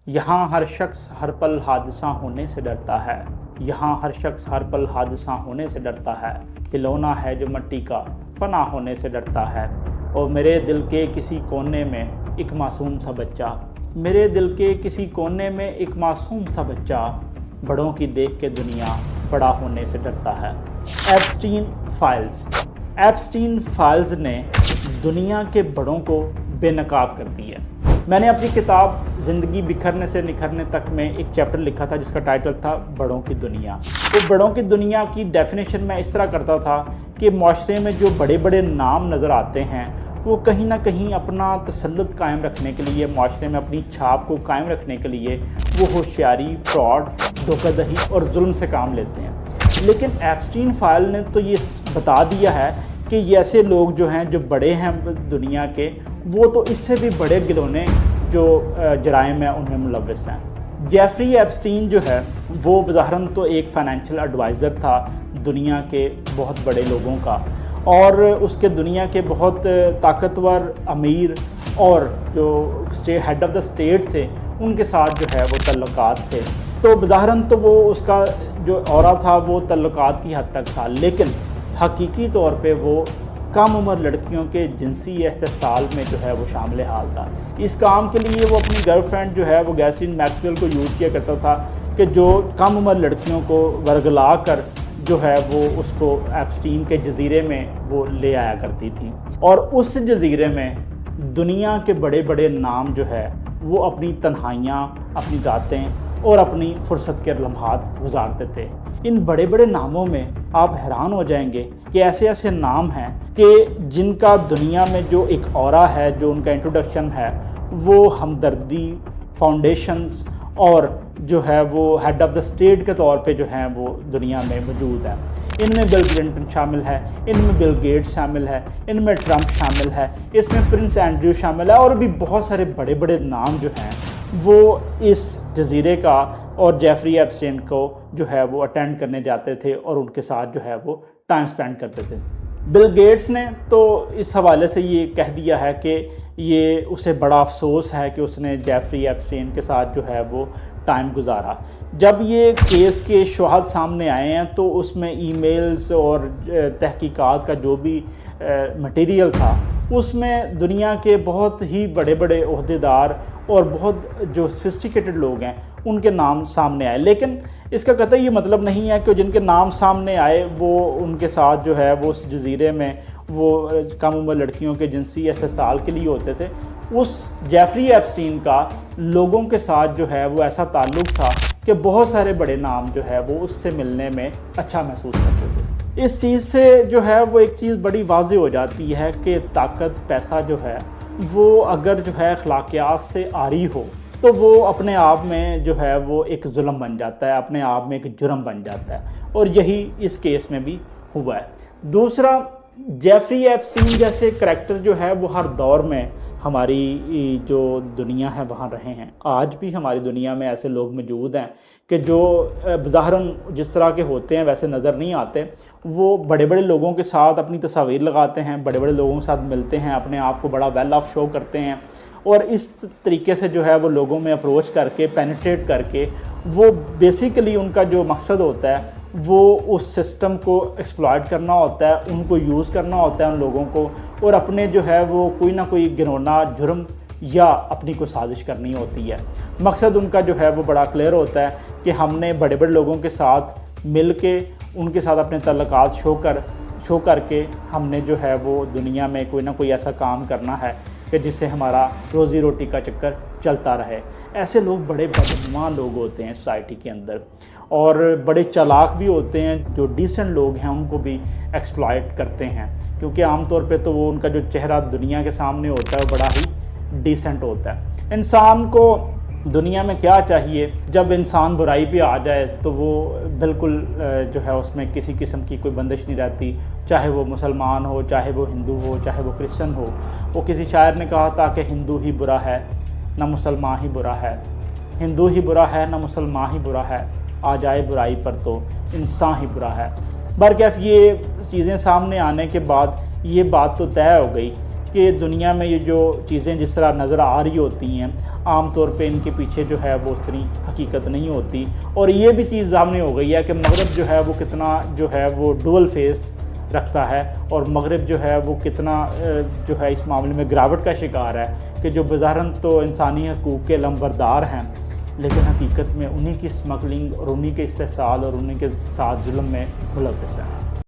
यहाँ हर शख्स हर पल हादसा होने से डरता है। यहाँ हर शख्स हर पल हादसा होने से डरता है। खिलौना है जो मिट्टी का फना होने से डरता है। और मेरे दिल के किसी कोने में एक मासूम सा बच्चा, मेरे दिल के किसी कोने में एक मासूम सा बच्चा, बड़ों की देख के दुनिया बड़ा होने से डरता है। Epstein files. एप्स्टीन फाइल्स ने दुनिया के बड़ों को बेनकाब कर दी है। मैंने अपनी किताब ज़िंदगी बिखरने से निखरने तक में एक चैप्टर लिखा था जिसका टाइटल था बड़ों की दुनिया। तो बड़ों की दुनिया की डेफिनेशन मैं इस तरह करता था कि माशरे में जो बड़े बड़े नाम नज़र आते हैं वो कहीं ना कहीं अपना तसल्लुत कायम रखने के लिए, माशरे में अपनी छाप को कायम रखने के लिए वो होशियारी, फ्रॉड, धोखाधड़ी और जुल्म से काम लेते हैं। लेकिन एप्स्टीन फाइल ने तो ये बता दिया है कि ये ऐसे लोग जो हैं, जो बड़े हैं दुनिया के, वो तो इससे भी बड़े गिलोने जो जराइम हैं उनमें मुलव्वस हैं। जेफरी एप्स्टीन जो है वो बज़ाहिरन तो एक फ़ाइनेंशियल एडवाइज़र था दुनिया के बहुत बड़े लोगों का, और उसके दुनिया के बहुत ताकतवर अमीर और जो हेड ऑफ़ द स्टेट थे उनके साथ जो है वो तल्लुकात थे। तो बज़ाहिरन तो वो उसका जो औरा था वो तल्लुकात की हद तक था, लेकिन हकीकी तौर पे वो कम उम्र लड़कियों के जिनसी इस्तेसाल में जो है वो शामिल हाल था। इस काम के लिए वो अपनी गर्लफ्रेंड जो है वो गैसलीन मैक्सवेल को यूज़ किया करता था कि जो कम उम्र लड़कियों को वर्गला कर जो है वो उसको एप्स्टीन के जजीरे में वो ले आया करती थी। और उस जजीरे में दुनिया के बड़े बड़े नाम जो है वो अपनी तन्हाइयाँ, अपनी रातें और अपनी फुर्सत के लम्हात गुजारते थे। इन बड़े बड़े नामों में आप हैरान हो जाएंगे कि ऐसे ऐसे नाम हैं कि जिनका दुनिया में जो एक ऑरा है, जो उनका इंट्रोडक्शन है, वो हमदर्दी, फाउंडेशंस और जो है वो हेड ऑफ़ द स्टेट के तौर पे जो हैं वो दुनिया में मौजूद है। इनमें बिल क्लिंटन शामिल है, इनमें बिल गेट्स शामिल है, इनमें ट्रंप शामिल है, इसमें प्रिंस एंड्रयू शामिल है, और भी बहुत सारे बड़े बड़े नाम जो हैं वो इस जजीरे का और जेफरी एप्स्टीन को जो है वो अटेंड करने जाते थे और उनके साथ जो है वो टाइम स्पेंड करते थे। बिल गेट्स ने तो इस हवाले से ये कह दिया है कि ये उसे बड़ा अफसोस है कि उसने जेफरी एप्स्टीन के साथ जो है वो टाइम गुजारा। जब ये केस के शवाहद सामने आए हैं तो उसमें ईमेल्स और तहकीकात का जो भी मटेरियल था उसमें दुनिया के बहुत ही बड़े बड़े ओहदेदार और बहुत जो सोफिस्टिकेटेड लोग हैं उनके नाम सामने आए। लेकिन इसका कतई ये मतलब नहीं है कि जिनके नाम सामने आए वो उनके साथ जो है वो उस जजीरे में वो कम उम्र लड़कियों के जिनसी इस्तेसाल के लिए होते थे। उस जेफरी एप्स्टीन का लोगों के साथ जो है वो ऐसा ताल्लुक़ था कि बहुत सारे बड़े नाम जो है वो उससे मिलने में अच्छा महसूस करते थे। इस चीज़ से जो है वो एक चीज़ बड़ी वाज़ेह हो जाती है कि ताकत, पैसा जो है वो अगर जो है अखलाकियात से आरी हो तो वो अपने आप में जो है वो एक जुल्म बन जाता है, अपने आप में एक जुर्म बन जाता है, और यही इस केस में भी हुआ है। दूसरा, जेफरी एप्स्टीन जैसे करैक्टर जो है वो हर दौर में हमारी जो दुनिया है वहाँ रहे हैं। आज भी हमारी दुनिया में ऐसे लोग मौजूद हैं कि जो बज़ाहिरन जिस तरह के होते हैं वैसे नज़र नहीं आते। वो बड़े बड़े लोगों के साथ अपनी तस्वीर लगाते हैं, बड़े बड़े लोगों के साथ मिलते हैं, अपने आप को बड़ा वेल ऑफ शो करते हैं, और इस तरीके से जो है वो लोगों में अप्रोच करके, पेनिट्रेट करके, वो बेसिकली उनका जो मकसद होता है वो उस सिस्टम को एक्सप्लॉइट करना होता है, उनको यूज़ करना होता है उन लोगों को, और अपने जो है वो कोई ना कोई घिनौना जुर्म या अपनी कोई साजिश करनी होती है। मकसद उनका जो है वो बड़ा क्लियर होता है कि हमने बड़े बड़े लोगों के साथ मिल के उनके साथ अपने तल्लुकात शो करके हमने जो है वो दुनिया में कोई ना कोई ऐसा काम करना है कि जिससे हमारा रोज़ी रोटी का चक्कर चलता रहे। ऐसे लोग बड़े बदनुमा लोग होते हैं सोसाइटी के अंदर, और बड़े चालाक भी होते हैं। जो डिसेंट लोग हैं उनको भी एक्सप्लॉइट करते हैं, क्योंकि आमतौर पे तो वो उनका जो चेहरा दुनिया के सामने होता है वो बड़ा ही डिसेंट होता है। इंसान को दुनिया में क्या चाहिए? जब इंसान बुराई पे आ जाए तो वो बिल्कुल जो है उसमें किसी किस्म की कोई बंदिश नहीं रहती, चाहे वो मुसलमान हो, चाहे वो हिंदू हो, चाहे वो क्रिश्चन हो। वो किसी शायर ने कहा था कि हिंदू ही बुरा है ना मुसलमान ही बुरा है, हिंदू ही बुरा है ना मुसलमान ही बुरा है, आ जाए बुराई पर तो इंसान ही बुरा है। बहरकैफ ये चीज़ें सामने आने के बाद ये बात तो तय हो गई کہ دنیا میں یہ جو چیزیں جس طرح نظر آ رہی ہوتی ہیں عام طور پہ ان کے پیچھے جو ہے وہ اتنی حقیقت نہیں ہوتی، اور یہ بھی چیز سامنے ہو گئی ہے کہ مغرب جو ہے وہ کتنا جو ہے وہ ڈول فیس رکھتا ہے، اور مغرب جو ہے وہ کتنا جو ہے اس معاملے میں گراوٹ کا شکار ہے کہ جو بظاہراً تو انسانی حقوق کے علمبردار ہیں لیکن حقیقت میں انہی کی اسمگلنگ اور انہی کے استحصال اور انہی کے ساتھ ظلم میں ملوث ہیں۔